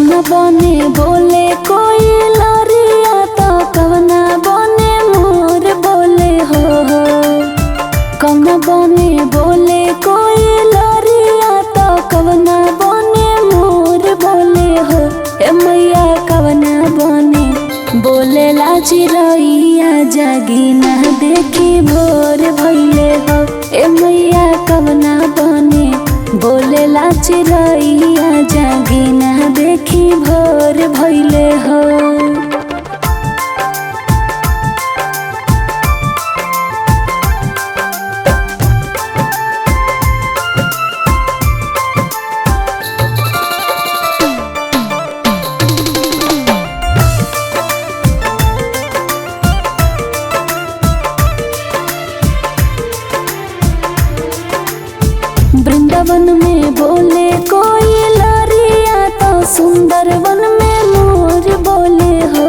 कौना बने बोले कोई लरिया तो कवना बने मोर बोले हो। कौना बने बोले कोई लरिया तो कवना बने मोर बोले हो। ए मैया कवना बने बोले ला चिरैया जागी ना देखी भोर भइले हो। ए मैया कवना बने बोले ला चिरैया जागी ना देखी भोर भइले हो। वृंदावन में बोले कोई लरिया तो सुंदर वन में मोर बोले हो।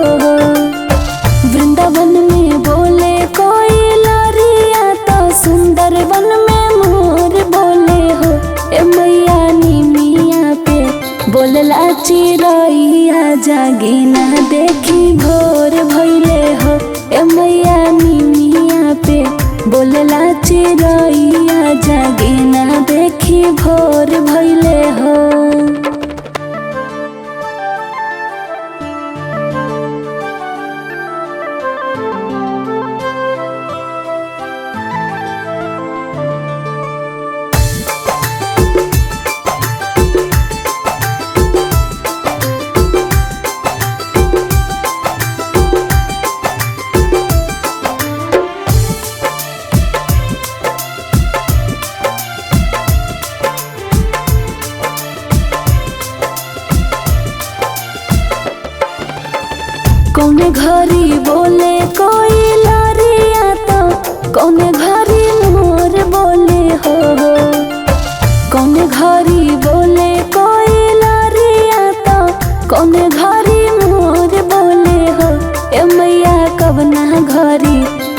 वृंदावन में बोले कोई लरिया तो सुंदर वन में मोर बोले हो। ए मैया निमिया पे बोलला चिरैया जागी ना देखी भोर भइले हो। ए मैया निमिया पे बोलला चिरैया जागी ना देखी भोर भइले हो। कौने घरी बोले कोई लरिया तो कौने घरी मोर बोले हो। कौने घरी बोले कोई लरिया तो कौने घरी मोर बोले हो। ए मैया कवना घरी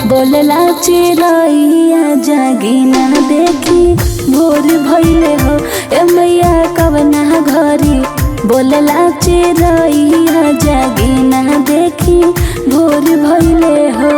बोलला चिरैया जागी ना देखी भोर भइले हो। ए मैया कवना घरी बोलला चिरैया जागी ना देखी भोर भइले हो।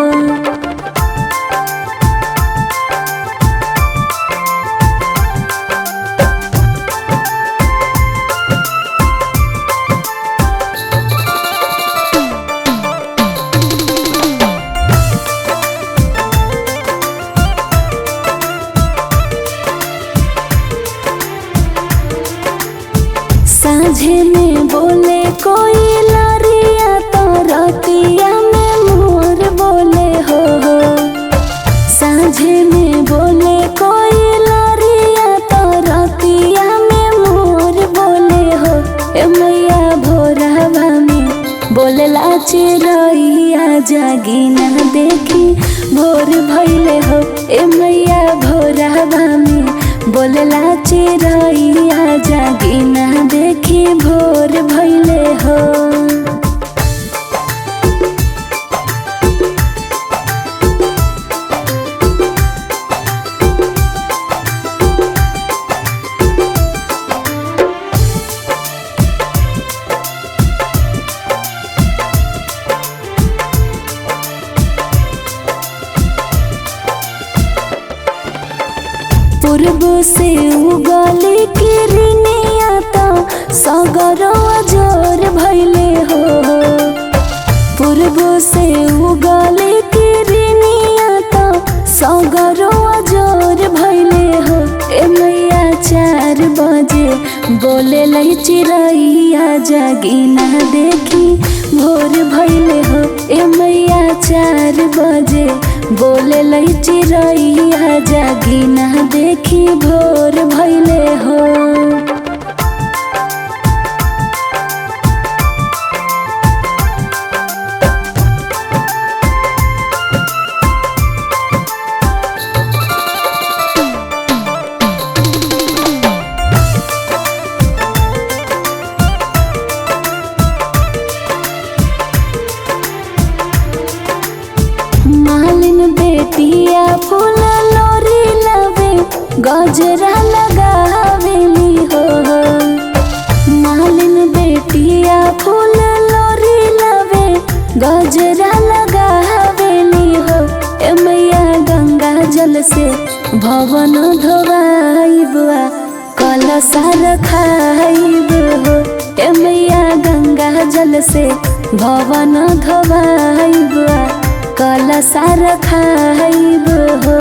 साँझे में बोले कोई लरिया तो रतिया में मोर बोले हो। साँझे में बोले कोई लरिया तो रतिया में मोर बोले हो। ए मैया भोरवा में बोलला चिरैया जागी ना देखी भोर भइले हो। ए मैया भोरवा में बोलला चिरैया जागी ना देखी भोर भइले हो। पूर्व से उगली किरनिया तो सगरवा जोर भइले हो। पूर्व से उगली किरनिया तो सगरवा जोर भइले हो। ए मैया 4 बजे बोले लै चिरैया जागी ना देखी भोर भइले हो। ए मैया 4 बजे बोले लै चिरैया जागी ना देखी भोर भइले हो। मालिन बेटिया फूल लोरी लवे गजरा लगा कलशा रखाइब हो ए मैया गंगा जल से भवन धोवाइब कलशा रखाइब हो।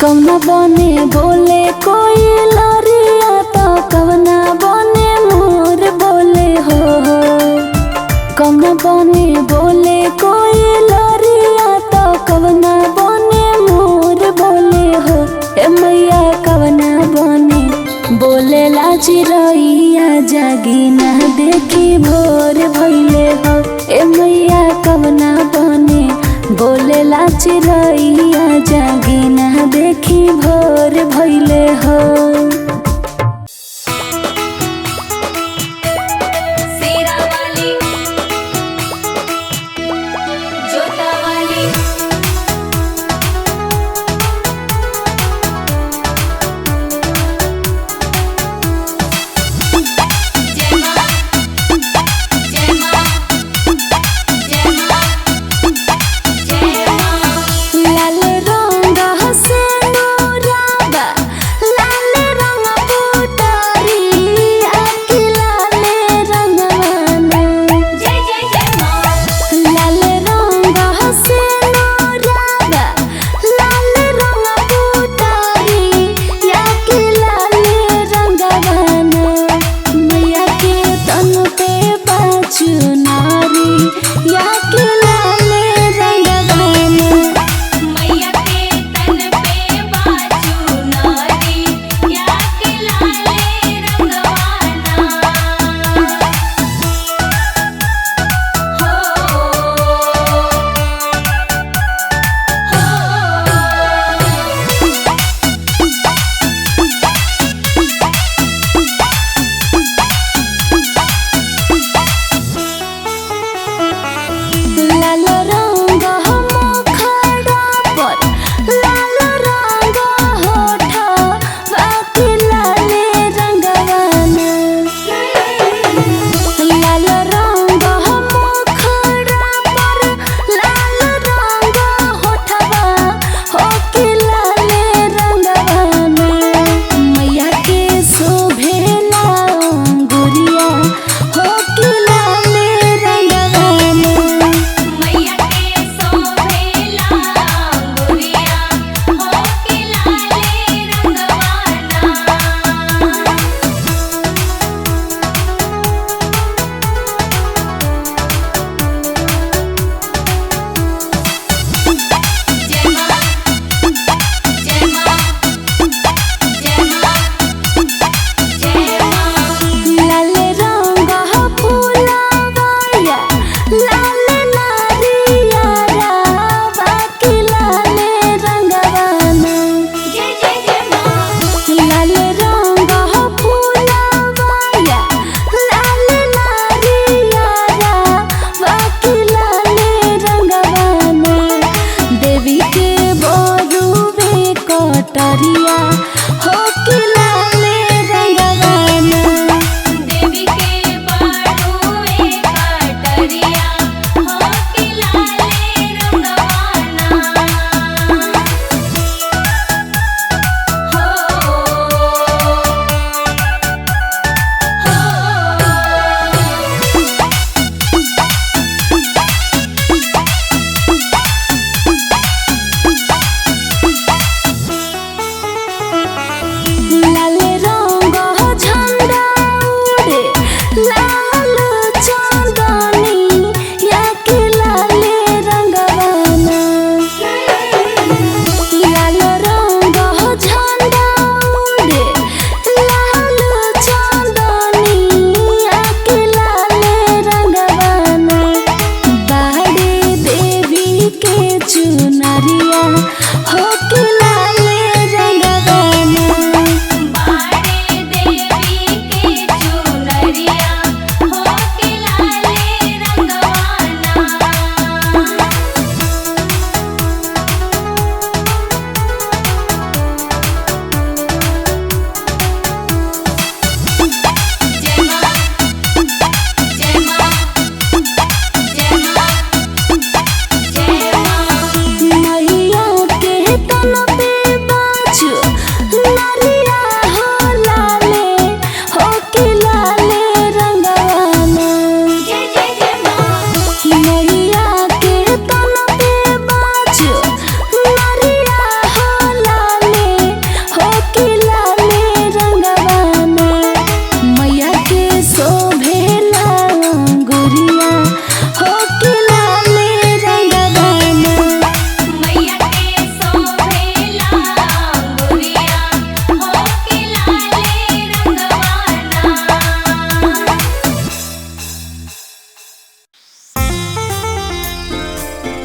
कौना बने बोले कोई लरिया तो कौना बने मोर बोले हो। कौना बने बोले कोई लरिया तो कौना बने मोर बोले हो। ए मैया कौना बने बोले ला चिरैया जागी ना देखी भोर भइले हो। ए मैया कौना बने बोले ला चिरैया जागी ना देखी भोर भइले हो।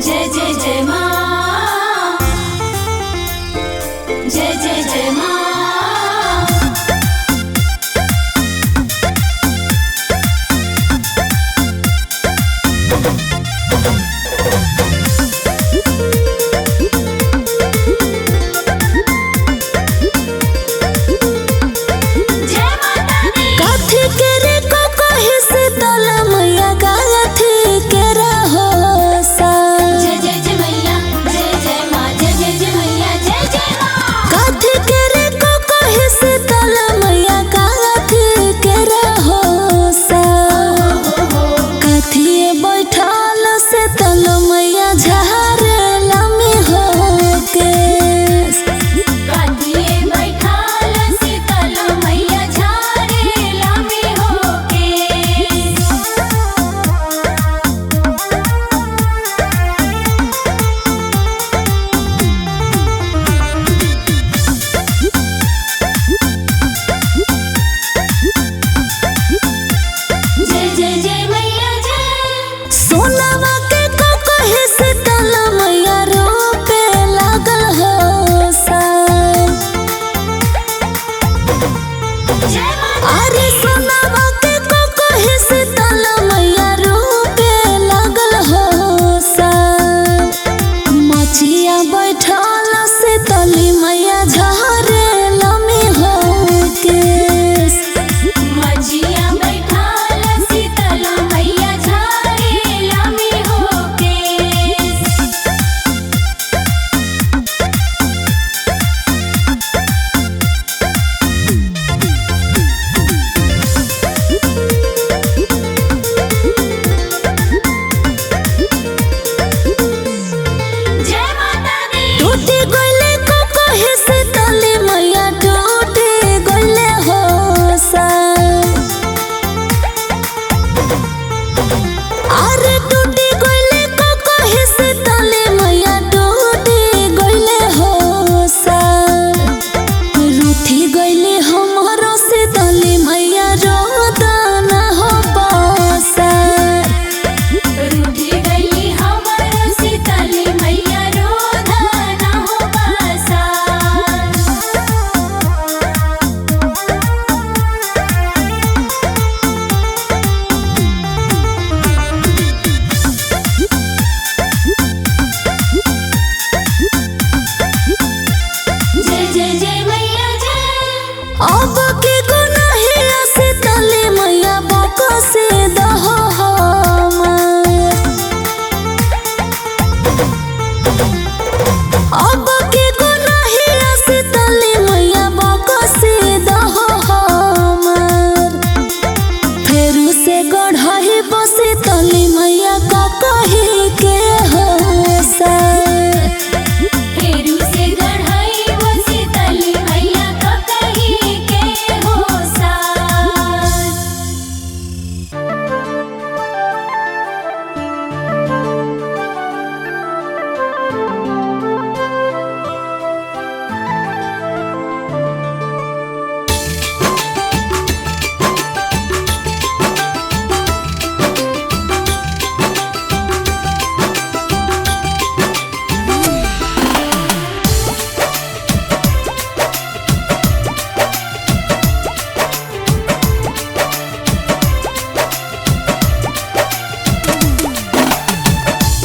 जय जय जय माँ, जय जय जय माँ।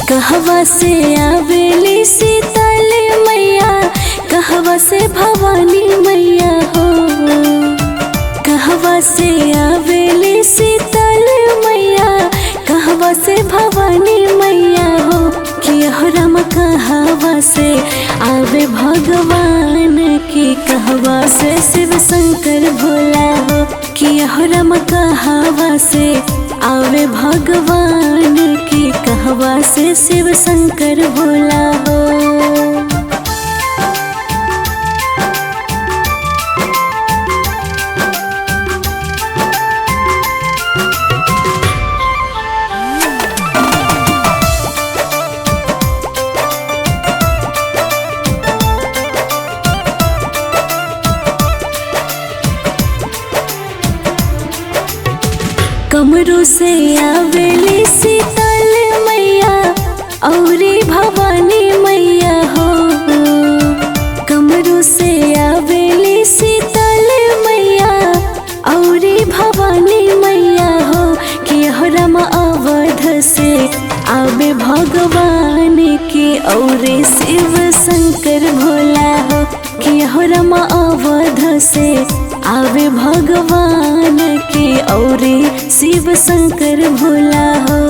कहवा से आवेली शीतल मैया, कहवा से भवानी मैया हो। कहवा से आवेली शीतल मैया, कहवा से भवानी मैया हो। किहरम कहवा से आवे भगवान की, कहवा से शिव शंकर भोला हो। किहरम कहवा से आवे भगवान की, कहवा से शिव शंकर भोला हो। कमरू से आवेली शीतल मैया, औरी भवानी मैया हो। कमरू से आवेली शीतल मैया औरी भवानी मैया हो। कि रमा अवध से आवे भगवान के औरे शिव शंकर भोला हो। कि रमा अवध से आवे भगवान के औरे शिव शंकर भोला हो।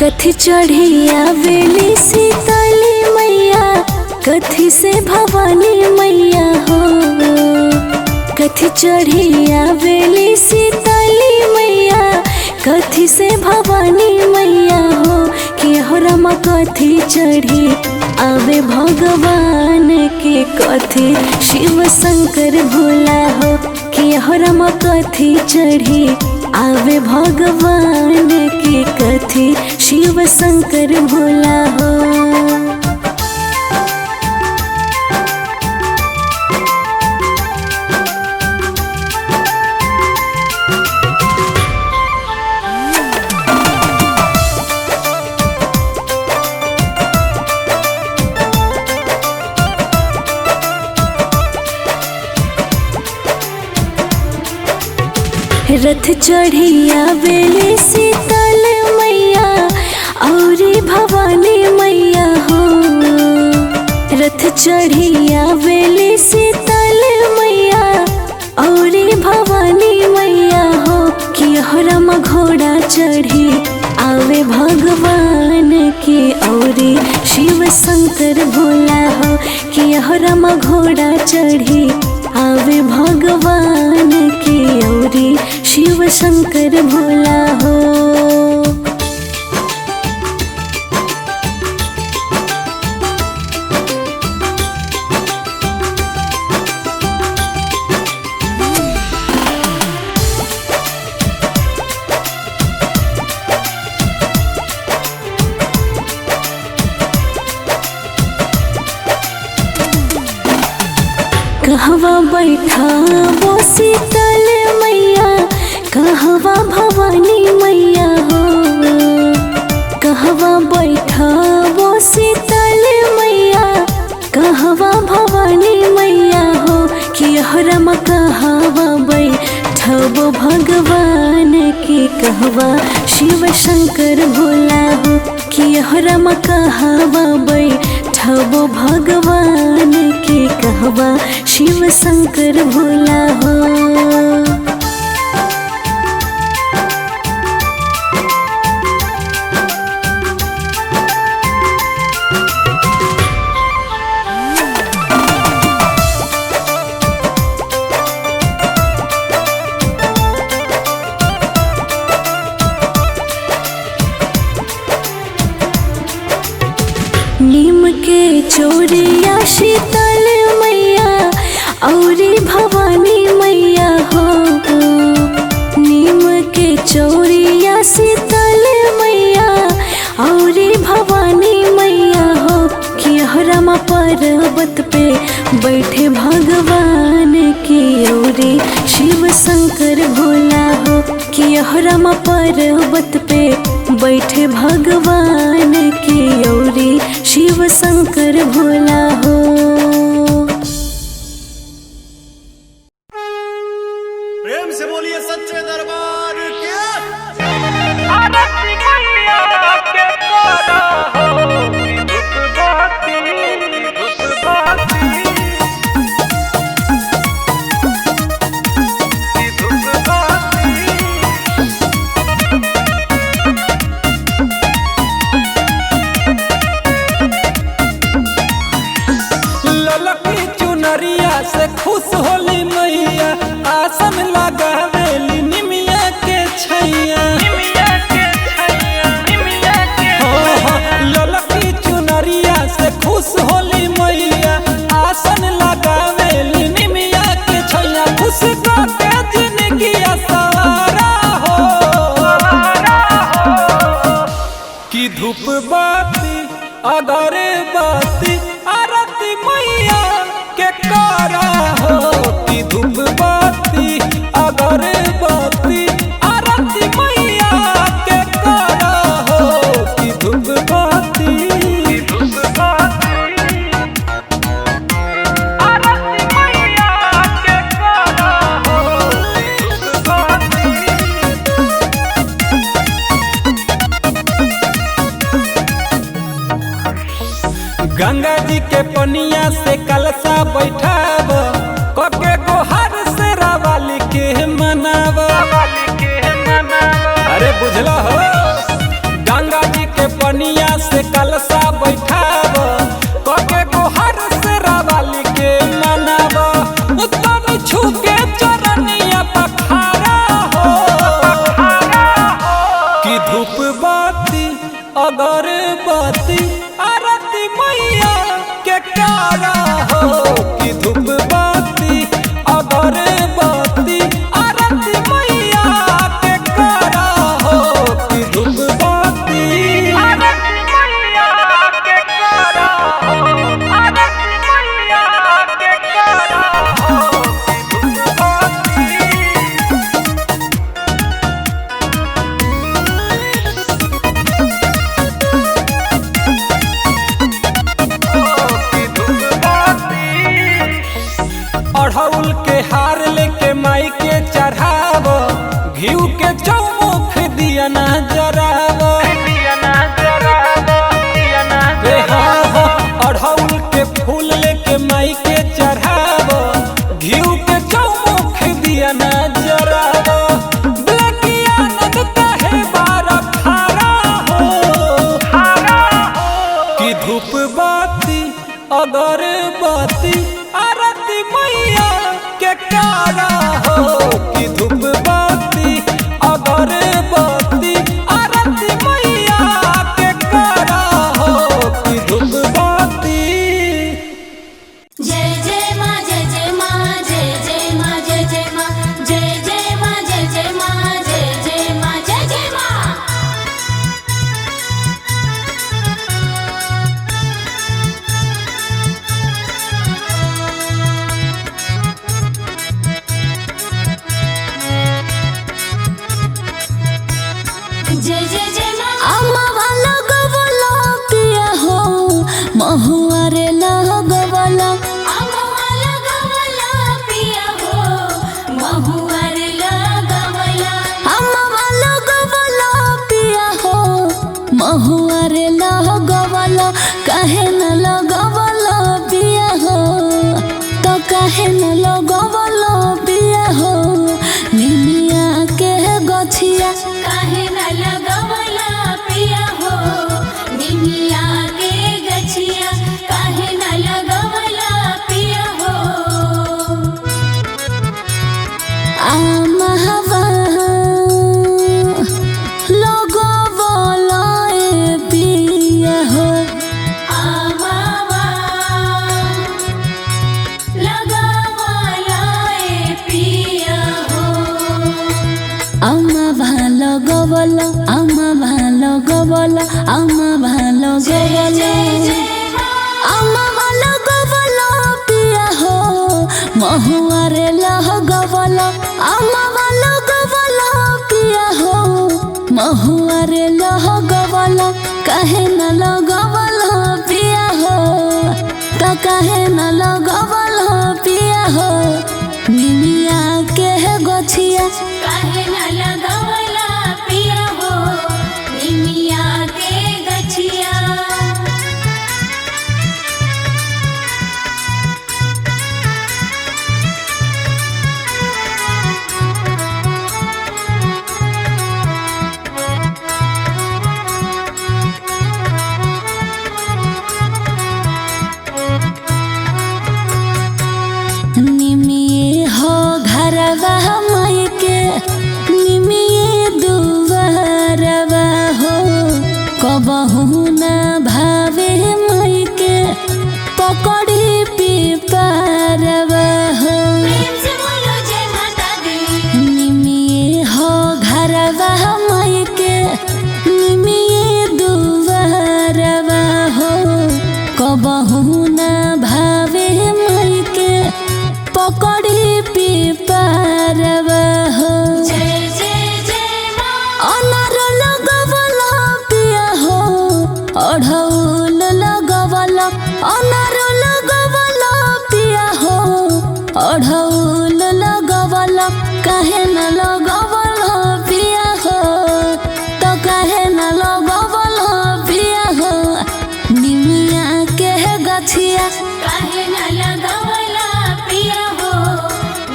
कथी चढ़ी आवेली शीतली मैया कथी से भवानी मैया हो। कथी चढ़ी आवेली शीतली मैया कथी से भवानी मैया हो। कि रमा कथी चढ़ी आवे भगवान के कथी शिव शंकर भोला हो। कि रमा कथी चढ़ी आवे भगवान के कथी शिव शंकर भोला हो। रथ चढ़ी आवेली शीतल मैया औरी भवानी मैया हो। रथ चढ़ी आवेली शीतल मैया औरी भवानी मैया हो। कि रमा घोड़ा चढ़ी आवे भगवान के औरी शिव शंकर भोला हो। कि रमा घोड़ा चढ़ी आवे भगवान के औरी शिव शंकर भोला हो। कहवा बैठा वो शीतल मैया कहवा भवानी मैया हो। कहवा बैठा वो शीतल मैया कहवा भवानी मैया हो। कि रमा कहवा बैठब भगवान के कहवा शिव शंकर भोला हो। कि रमा कहवा बैठब भगवान के कहवा शिव शंकर भोला हो। नीम के चोरिया शीतल मैया औरी भवानी मैया हो। नीम के चोरिया शीतल मैया औरी भवानी मैया हो। कि रमा पर्वत पे बैठे भगवान के औरी शिव शंकर भोला हो। कि रमा पर्वत पे बैठे भगवान के औरी शिव शंकर भोला हो। प्रेम से बोलिए सच्चे दरबार के। ललकी चुनरिया से खुश होली मैया आसन लगावेली निमिया के छैया। ललकी माई के चढ़ाव, घीव के चौमुख दिया ना जराव। अड़हुल के फूल लेके माई के चढ़ाव, घीव के चौमुख दिया ना जराव। ब्लैकिया नंदता है बारा खारा हो कि धूप बाती अगरबत्ती आरती मैया के कारा हो कि धूप बाती अगरबत्ती आरती मैया के कारा हो कि धूप बाती। जय जय माँ जय जय माँ जय जय माँ जय जय माँ जय जय माँ जय जय माँ जय जय माँ जय जय माँ। जय जय जय माँ। अम्मा वाला गवला पिया हो महुआ रे लगवला। अम्मा लगवला पिया हो महुआ रे लगवला। अम्मा वाला गवला पिया हो महुआ रे लगवला। काहे न लगवला पिया हो तो काहे न लगवला पिया हो निमिया के गछिया। काहे न लगवला पिया हो निमिया के गछिया। काहे न लगवला पिया हो। आमहवा लगवला ए पिया हो। आमावा लगवला ए पिया हो। अम्मा भालो गवला अम्मा भालो गवला अम्मा भालो गवला। अम्मा भालो गवला पिया हो महुआ रे लगवला। अम्मा भालो गवला पिया हो महुआ रे लगवला। काहे न लगवला पिया हो तो काहे न लगवला पिया हो निमिया के गछिया। काहे न लगवला पिया हो निमिया के गछिया। निमिये हो घरवा माई के निमिये दुआरवा हो। कबहू न भावे माई के पकड़ी पिपरवा हो। प्रेम से बोलो जय माता दी। निमिये हो घरवा माई के निमिये दुआरवा हो। कबहू न भावे माई के पकड़ी पिपरवा हो। जय जय जय माँ। अनार लगवला पिया हो अढ़ौल लगवला। अनार लगवला पिया हो अढ़ौल लगवला। काहे न लगवला पिया हो तो काहे न लगवला पिया हो निमिया के गछिया। काहे न लगवला पिया हो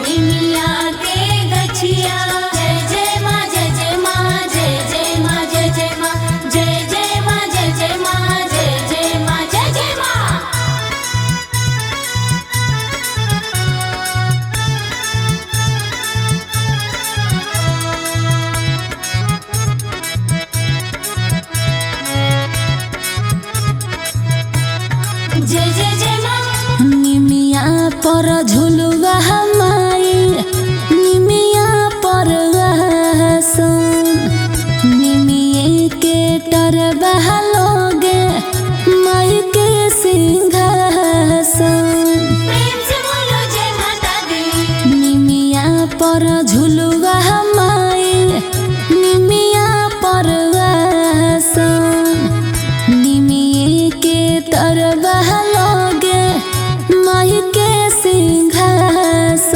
निमिया के गछिया। जय जय माँ जय जय माँ जय जय माँ जय जय माँ जय जय माँ जय जय माँ जय जय माँ जय जय माँ। जय जय जय माँ। निमिया पर झुलुआ माई निमिया पर आसन। निमिये के टरबा लोगे माई के सिंहासन। प्रेम से बोलो जय माता दी। निमिया पर झुलुआ माई निमिया पर आसन। निमिये के तरबा लोगे माई के सिंहासन।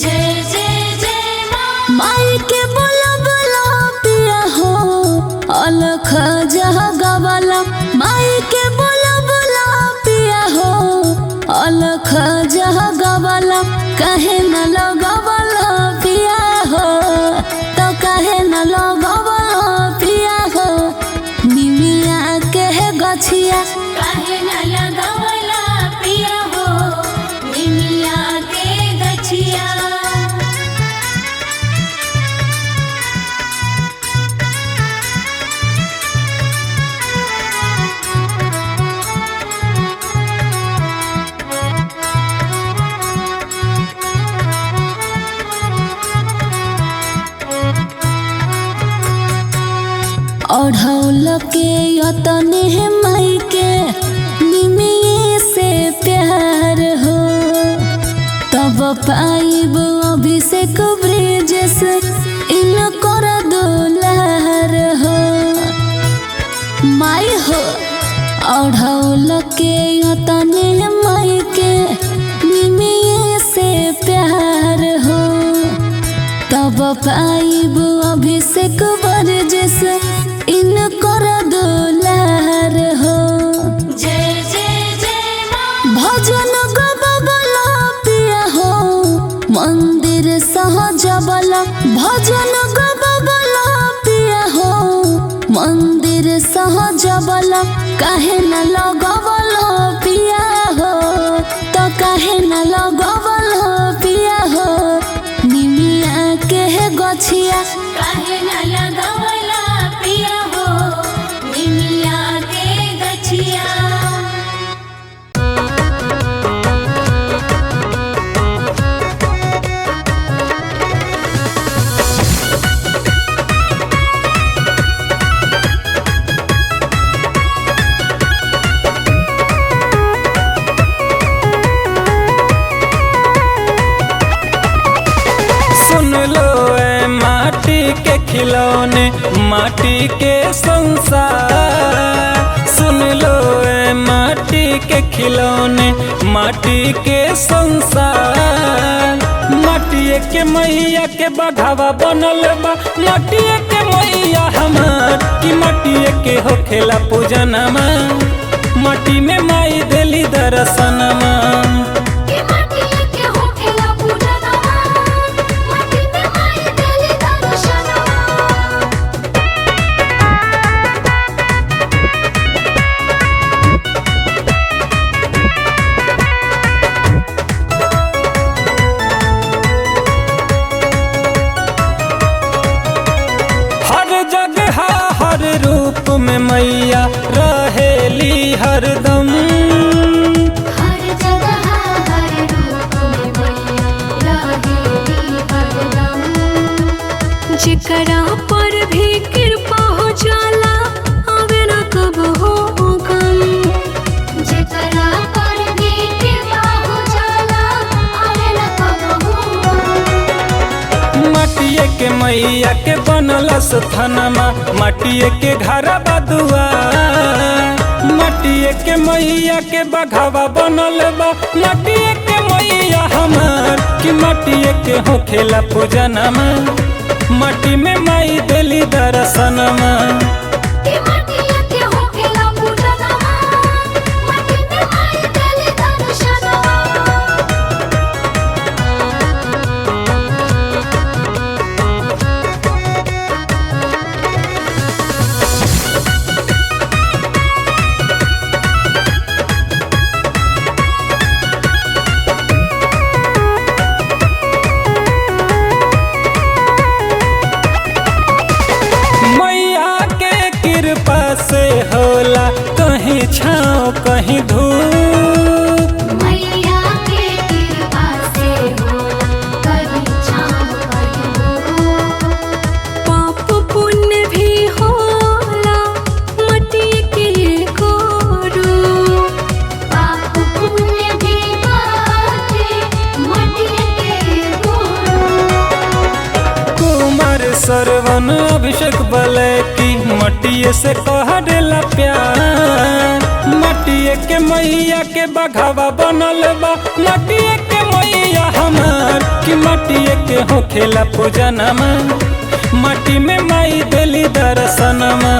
जय जय अलख जगवाला माई के बोला बोला पिया हो अलख जगवाला कहे न लगवाला पिया हो तो कहे न लगवाला पिया हो निमिया के गछिया काहे न लगावला पिया हो निमिया के गछिया। ओढ़ौल के यतने माई के निमिये से प्यार हो तब पाइब अभिषेक ब्रिज से इन कर दुलार हो माई हो ओढ़ौल के यतने माई के निमिये से प्यार हो तब पाइब अभिषेक ब्रिज से इन कर दुलार हो। जय जय जय माँ भजन गबला पिया हो मंदिर सहजबला भजन गबला पिया हो मंदिर सहजबला काहे न लगवला पिया हो तो काहे न लगवला पिया हो निमिया के गछिया काहे न लगावला पिया हो निमिया के गछिया। सुन लो ए माटी के खिलौने माटी के संसार सुन लो ए माटी के खिलौने माटी के संसार माटिए के मैया के बघावा बनल बा माटिए के मैया हमार कि माटिए के होखेला पूजनमा माटी में माई देली दर्शनमा के माटी के होखेला पूजनमा माटी में माई देली दर्शनमा। हर जगह हर रूप में मैया रहेली हरदम हर जगह हर रूप में मैया रहेली हरदम। जेकरा पर भी कृपा हो जाला आवे न कब हो गम जेकरा पर भी कृपा हो जाला आवे न कबहू। माटिए के मैया के बनल स्थानमा माटिए के घर बदुआ माटिए के मैया के बघावा बनल बा माटिए के मैया हमार कि माटिए के होखेला पूजनमा माटी में माई देली दर्शनमा के माटी के होखेला पूजनमा माटी में माई देली दर्शनमा। मैया के कृपा से होला कहीं छाँव कहीं धूप मैया के कृपा से हो कभी छाँव कभी धूप। पाप पुण्य भी होला मटी के गोरू पाप पुण्य भी बाटे मटी के गुरु। कुमार सरवन अभिषेक बले की मटिए से कह देला प्यार मटिए के मैया के बघावा बनल बा मटिए के मैया हमार कि मटिए के होखेला पूजनमा माटी में माई देली दर्शनमा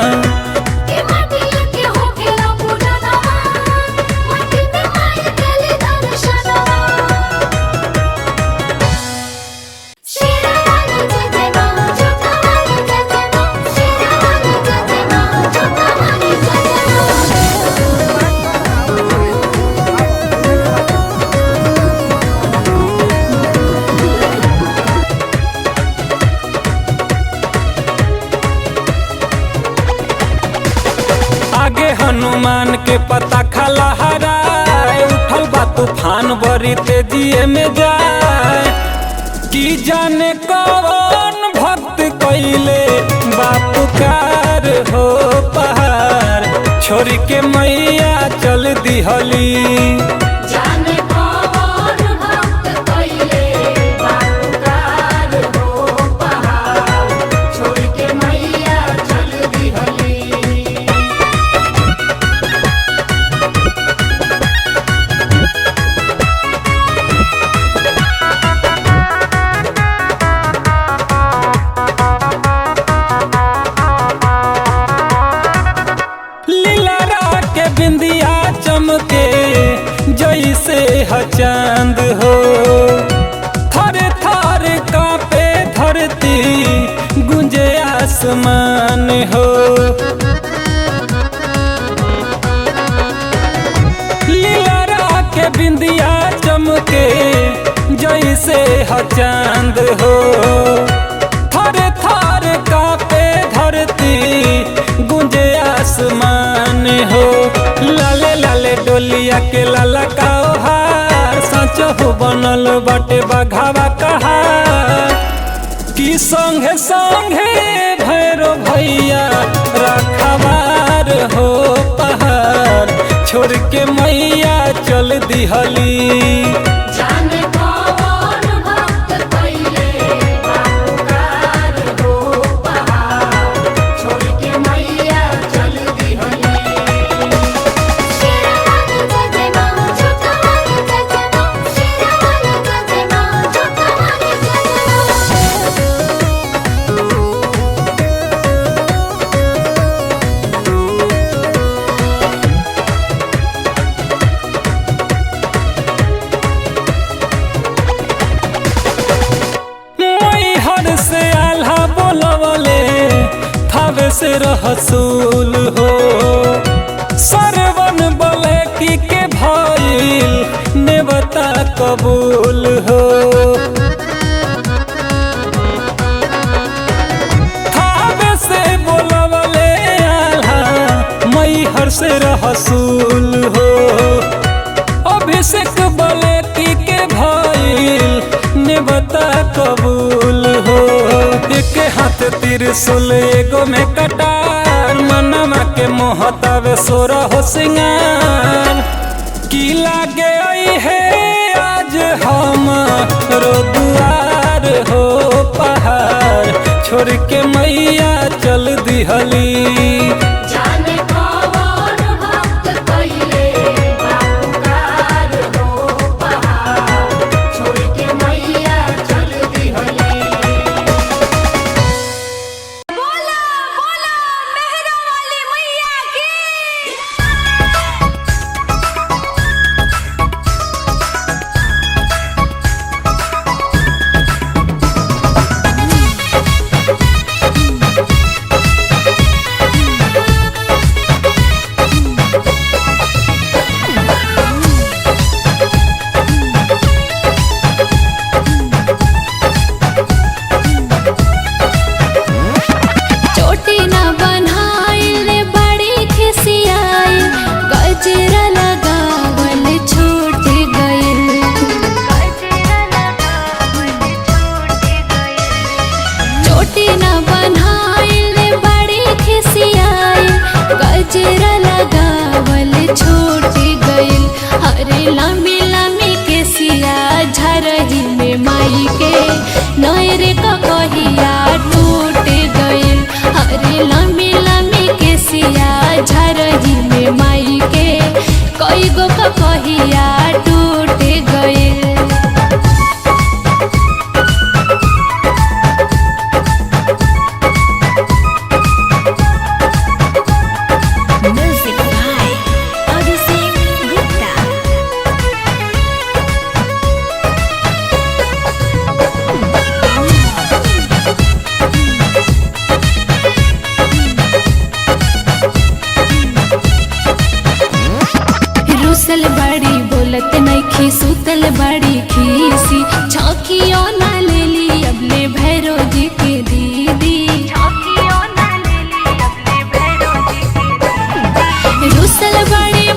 पता खला हराए, उठल बा तूफान बड़ी तेजिए में जाए। की जाने कौन भक्त कैले बापुकार हो पहाड़, छोड़ के मैया चल दिहली। जाने कौन भक्त कइले बापुकार हो पहाड़, छोड़ के मैया चल दिहली। लीला के बिंदिया चमके जैसे ह चांद हो, थर थर कांपे धरती गुंजे आसमान हो। लीला के बिंदिया चमके जैसे ह चांद हो, थर थर कांपे धरती गुंजे आसमान हो। लाले लाले डोलिया के लाला का हार, सच हो बनल बाटे बघावा कहार। की संगे संगे भैरो भैया रखवार हो पहाड़, छोड़ के मैया चल दिहली। जाने कौन भक्त कइले बापुकार हो पहाड़, छोड़ के मैया चल दिहली। शेरवानी जय मां, छोटवानी जय मां, शेरवानी जय मां, छोटवानी जय मैहर से आल्हा बोलवले थावे से रहसूल हो, सरवन बोले के भइल नेवता कबूल हो। थावे से बोलवले आल्हा मैहर से रहसूल हो, अभिषेक बोले के भइल नेवता कबूल हो। एक हाथ त्रिशूल एगो में कटार, मनवा के मोहतावे सोरा हो सिंगार। की लागे आई है आज हम रो दुआर हो पहाड़, छोड़ के मैया चल दिहली। जाने कौन भक्त कइले बापुकार हो पहाड़, छोड़ के मैया चल दिहली। बोला बोला मेहरा वाली मैया की। चोटी न बनाइल बड़ी खिसियाई, गजरा लगावल छूट गइल। चोटी न बनाइल बड़ी खिसियाई, गजरा लगावल छूट गइल। अरे लम्बी लम्बी केसिया झरही में माई के नैर कहिया टूट गइल। अरे लम्बी लम्बी केसिया झरही में माई के कई गो कहिया टूट गइल। Music by Abhishek Gupta। रुसल बड़ी बोलत नइखी, सुतल बड़ी खीसी, छौकियो ना लेली अबले भैरो जी के दीदी। रुसल बड़ी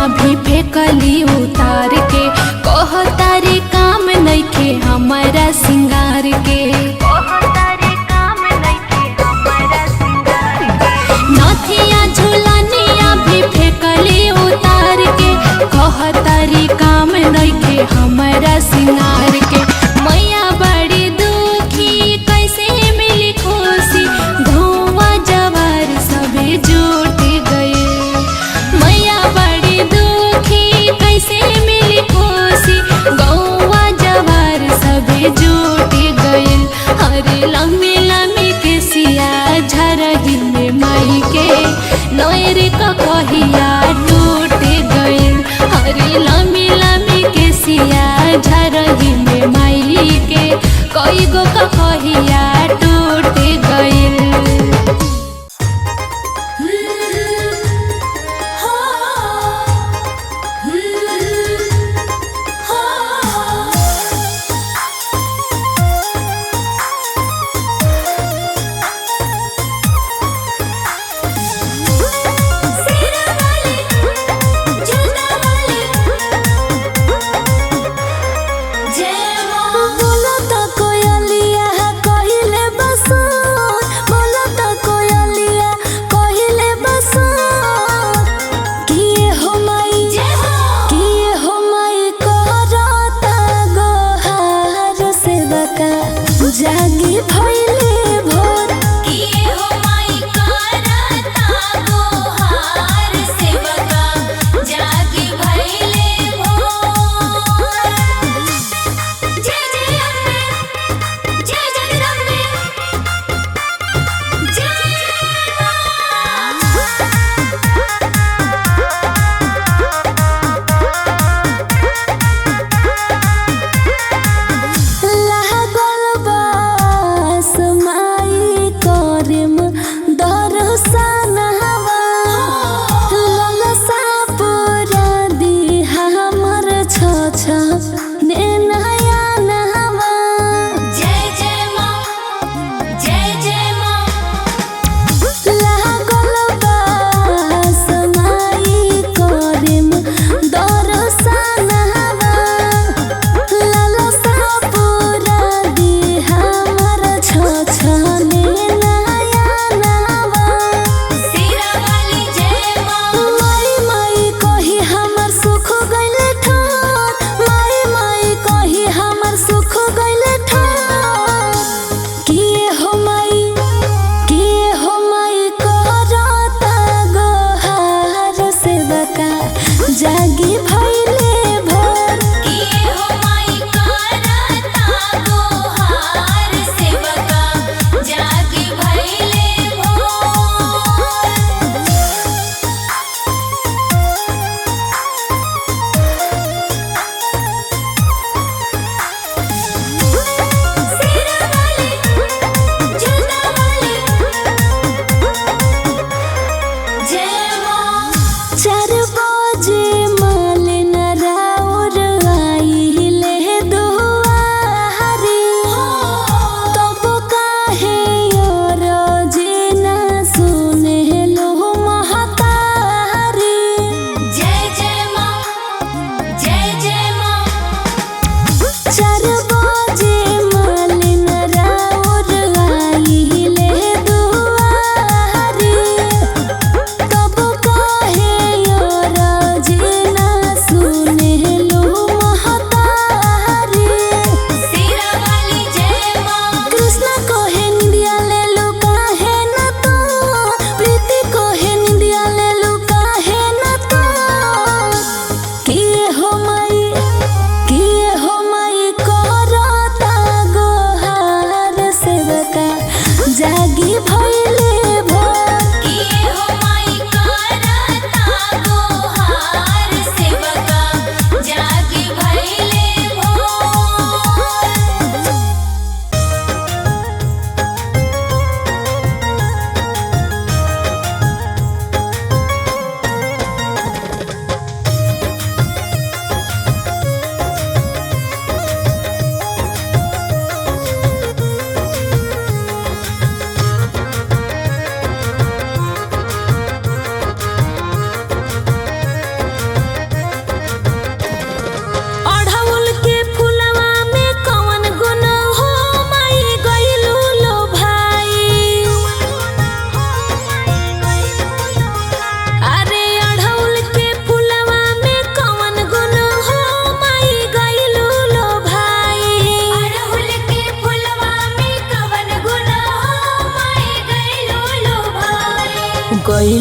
भी फेंकली उतार के, कह तारे काम नइखे हमारा सिंगार के। नथिया झुलनिया भी फेंकली उतार के, कह तारे काम नइखे हमारा सिंगार के। मैया बड़ी दुखी कैसे मिली खुशी, धुआं जवार सभी जुट गए। मैया बड़ी दुखी कैसे मिली खुशी, गौवा जवार सभी जुट गए। हरे लम्बी लम्बी के सिया झरही में माई के, नोर का कहिया टूट गए। हरे लम्बी लम्बी के सिया झरही में माई के, कई गो का कहिया टूट गए। सिरा वाली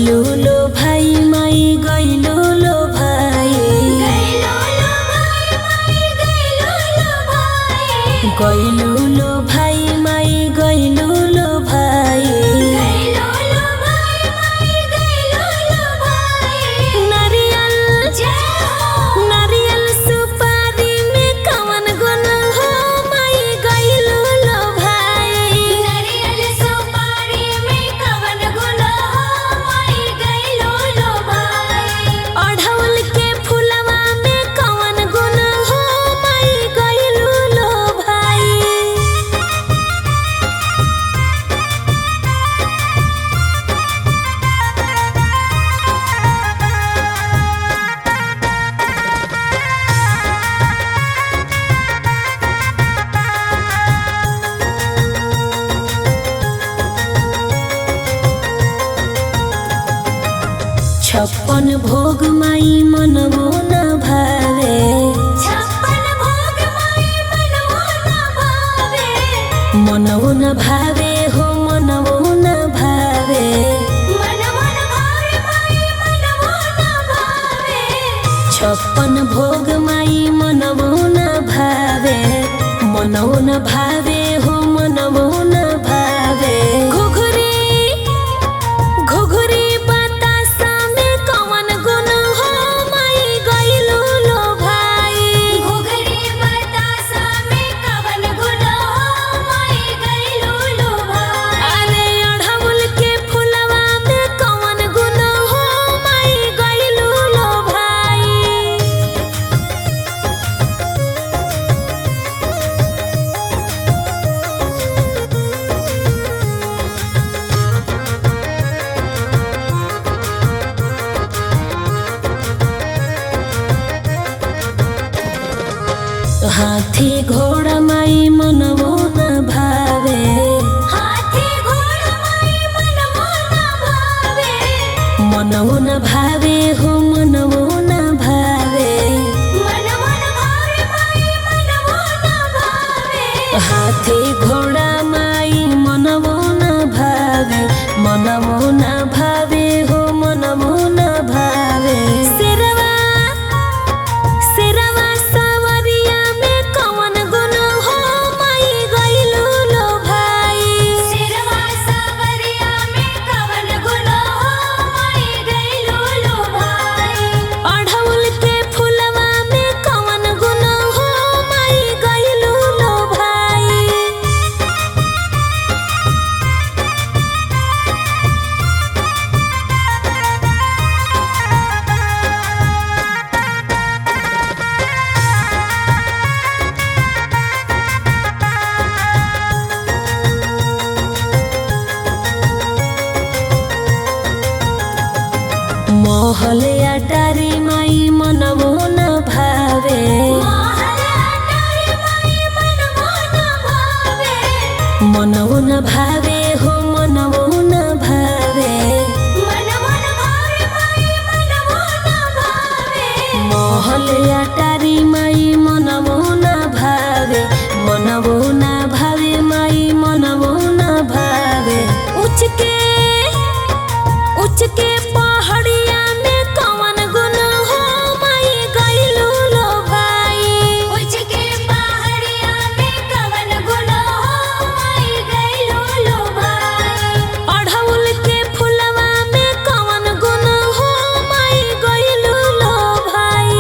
गइलू लो भाई माई गइलू लो भाई गइलू लो भाई माई गइलू लो भाई नारियल नारियल सुपारी में कवन गुण हो माई गइलू लो भाई अढ़उल के फुलवा में कवन गुण हो माई गइलू लो भाई छप्पन भोग माई मनवो न भावे मनवो न भावे हो मनवो न भावे छप्पन भोग माई मनवो न भावे मनवो न भावे हो मनवो न भावे घुघरी घुघरी बतासा में कवन गुण हो माई गइलू लो भाई अरे अढ़उल के फुलवा में कवन गुण हो माई गइलू लो भाई हाथी घोड़ा माई मनवो न भावे मनवो न भावे हो मनवो न भावे हाथी घोड़ा माई मनवो न भावे मनवो न भावे हो मनवो न भावे सिरवा सिरवा सवरिया में कवन गुण हो माई गइलू लो भाई अढ़उल के फुलवा में कवन गुण हो माई गइलू लो भाई मोहल अटारी माई मनवो न भावे मनवो न भावे हो मनवो न भावे मोहल अटारी माई मनवो न भावे मनवो न भावे माई मनवो न भावे उच के पहाड़िया में कवन गुण हो माई गइलू लो भाई अढ़उल के फुलवा में कवन गुण हो माई गइलू लो भाई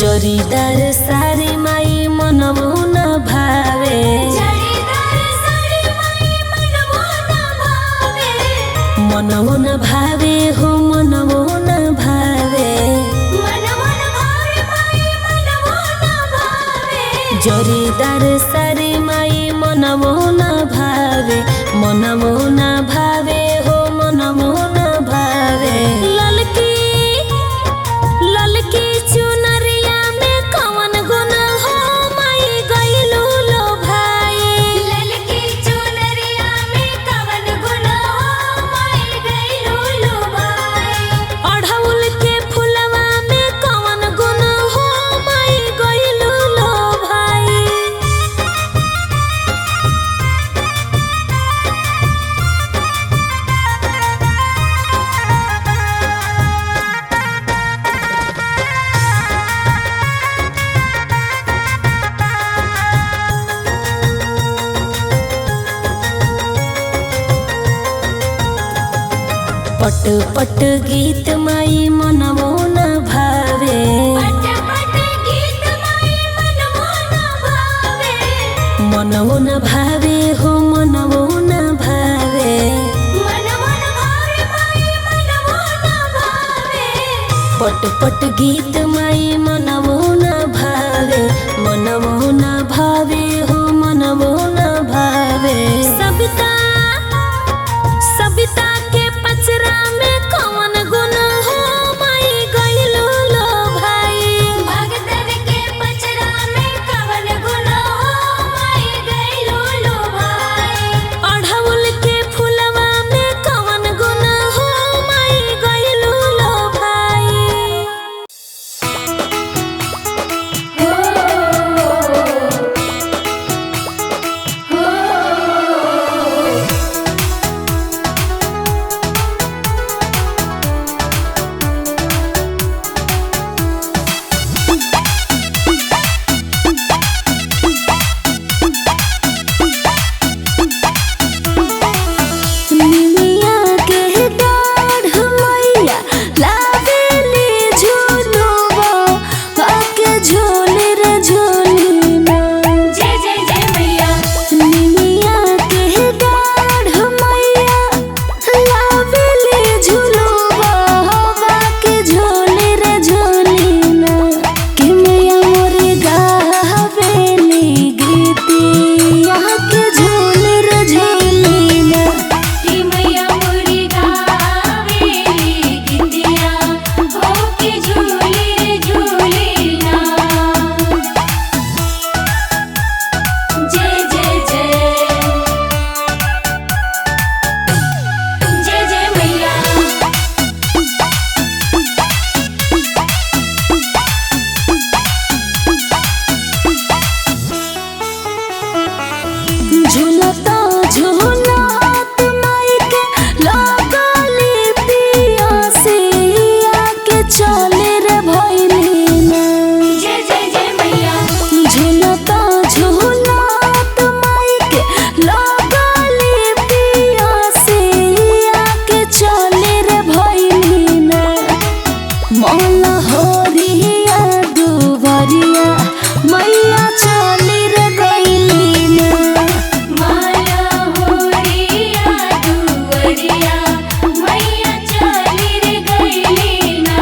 जोरीदार सारी माई मनवो न भावे मनवो न भावे हो मनवो न भावे जोरीदार सारी माई मनवो न भावे मनवो न भावे हो मनवो न भावे ललकी ललकी चुनरिया में कवन गुण हो माई गइलू लो भाई ललकी चुनरिया में कवन गुण हो पट पट गीत माई मनमो न भावे, पट पट गीत माई मनमो न भावे, मनमो न भावे हो मनमो न भावे, मनमो न भावे माई मनमो न भावे। पट पट गीत माई मनमो न भावे, मनमो न भावे हो मनमो न भावे। सविता सविता के पचरा में कौन गुण हो माई गइलो लो भाई, भगतन के पचरा में कवन गुण हो माई गइलो लो भाई, अढ़उल के फुलवा में कौन गुण हो माई गइलो लो भाई। निमिया के डाढ़ मैया लावेली झूलुआ, आके झूले रे झूली ना। जय जय जय मैया, निमिया के डाढ़ मैया लावेली झूलुआ, आके झूले रे झूली ना। कि मैया मोरे गावेली गीतिया के झूले रे झूली ना। कि मैया मोरी गावेली गीतिया, हो के झूले झूले ना। जय जय जय, जय जय मैया। झूलता झूलत माई के लगली पियासिया के चले रे भइली ना। जय जय जय मैया, झूलता झूलत माई के लगली पियासिया के चले रे भइली ना। मौला होरिया दुबरिया मैया चली रे गइली ना। माला होरिया दुवरिया, मैया चली रे गइली ना।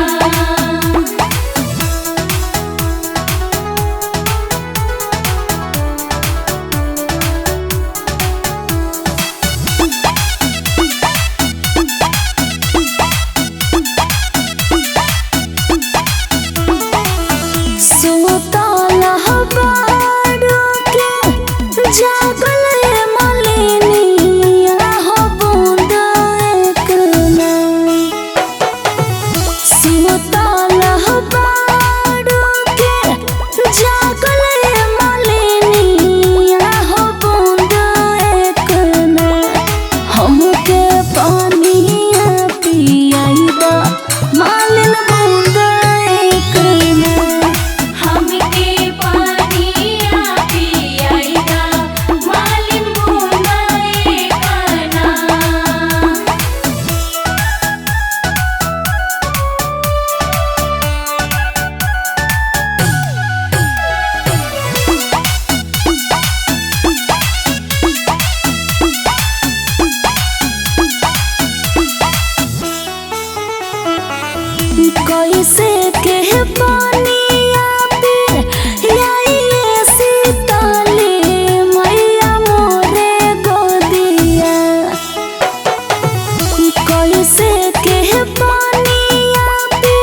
सुतला बाड़ू के जागल मलिनिया हो बूंद एक ना। सुतला बाड़ू के जागल मलिनिया हो बूंद एक ना। हमके पानिया पियाई दा मालिन बूंद एक ना। हमके पानिया पियाई दा, मालिन बूंदा एक ना। कैसे के पानिया पे आइए सीताली मैया मोरे गोदिया। कैसे के पानिया पे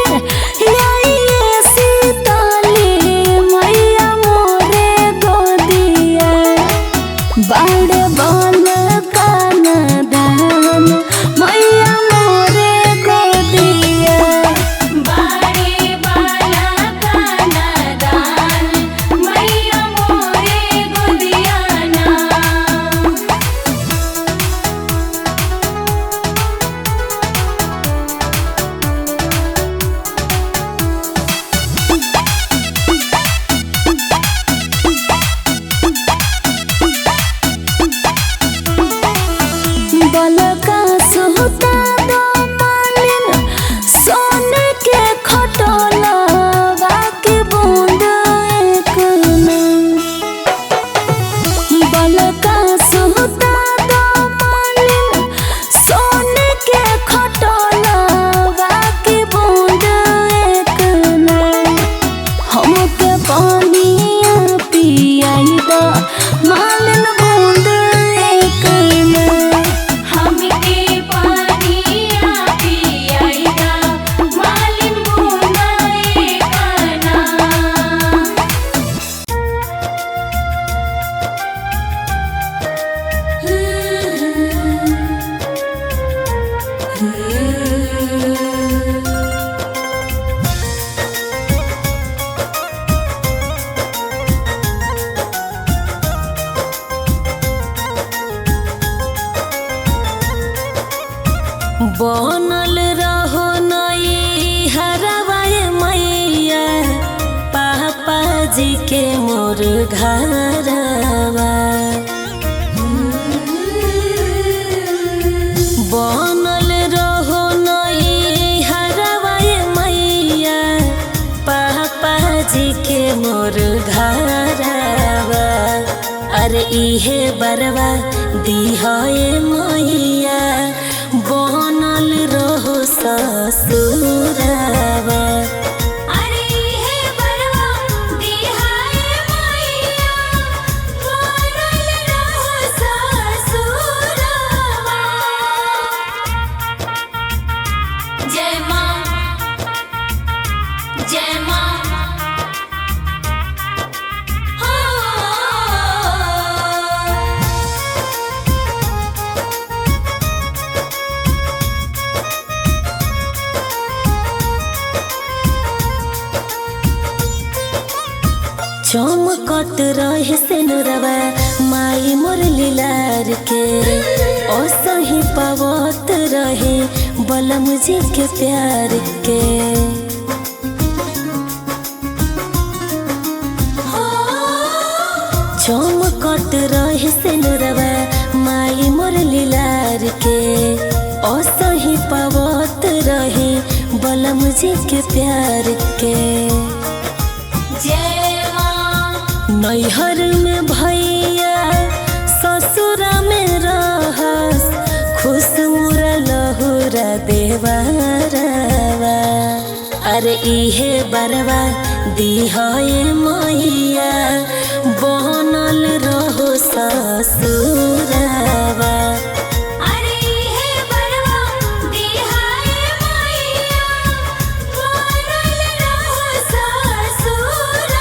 आइए सीताली मैया मोरे गोदिया। बाड़ बाल काना दान मैया मोरे गोदिया। बाड़े बाला काना दान, मैया मोरे गोदिया ना। बनल रहो नई हरवाए मैया पापा जी के मोर घरवा। बनल रहो नई हरवाए मैया पापा जी के मोर घरवा। अरे इहे बरवा दिहाए मैया बनल रहो ससुरवा। अरे हे बरवा दिहाए मैया बनल रहो ससुरवा। जय माँ जय माँ हो। चमकत रहे सिनुरवा माई मोर लीलार के असही पावत रहे बलम जी के प्यार के। चमकत रहे सिनुरवा माई मोर लीलार के असही पावत रहे बलम जी के प्यार के। जय नैहर में भैया ससुरा में रहस खुश मुरा लहुरा देवरवा। अरे इहे बरवा दिहाए मैया बनल रहो ससुरवा। अरे हे बरवा दिहाए मैया बनल रहो ससुरवा।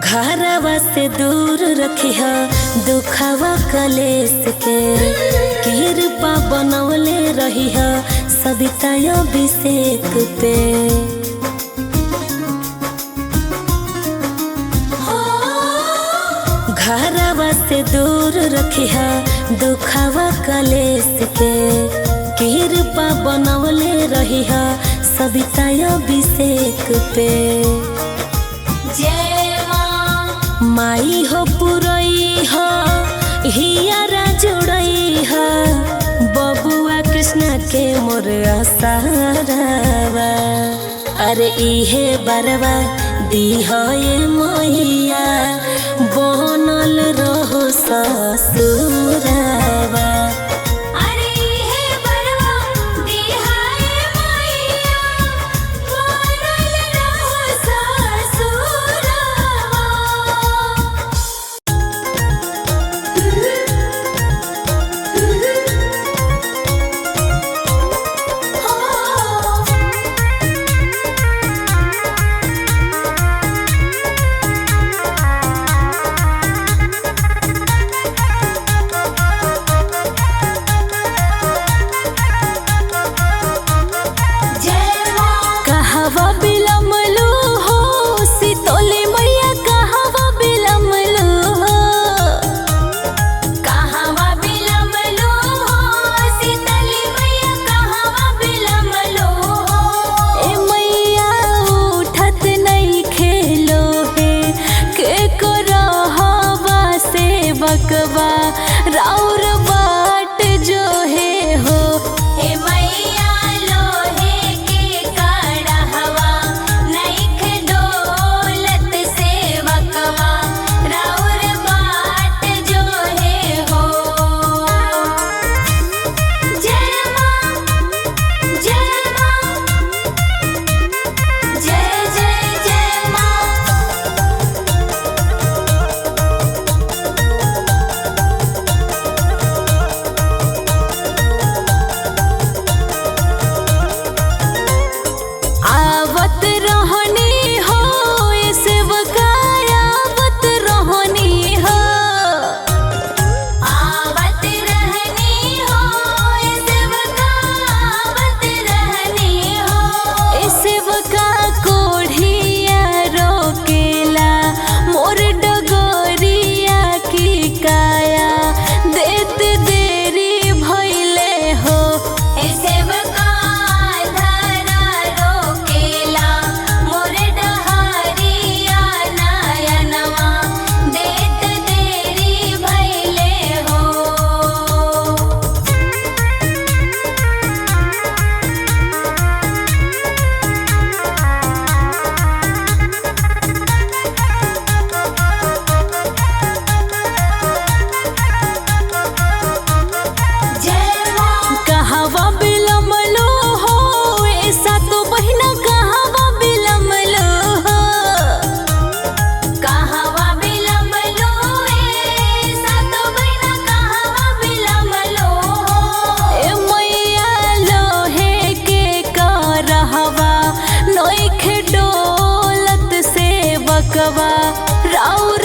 घरवा से दूर रखिह दुखवा कलेस के कृपा बनवले रहिह सविता अभिषेक पे। घरवा से दूर रखिह दुखवा कलेस के कृपा बनवले रहिह सविता अभिषेक पे। जय माई हो पुरई हो हियारा जुड़ई हो बबुआ कृष्ण के मोर आसारवा। अरे इहे बरवा दिहाए मैया बनल रहो ससुरवा। अरे हे बरवा दिहाए मैया बनल रहो ससुरवा। कहवा बिलमलू हो सीतोली मैया कहवा बिलमलू हो। कहवा बिलमलो हो सीतली मैया कहवा बिलमलो हो। ए मैया उठत नहीं खेलो है के को रहवा से बकवा राउर बाट जो है हो। हे मैया लोहे के कड़हवा नइख डोलत से बकवा राउर बाट जो है हो। जय माँ जय माँ जय जय जय माँ। सेवकवा राउर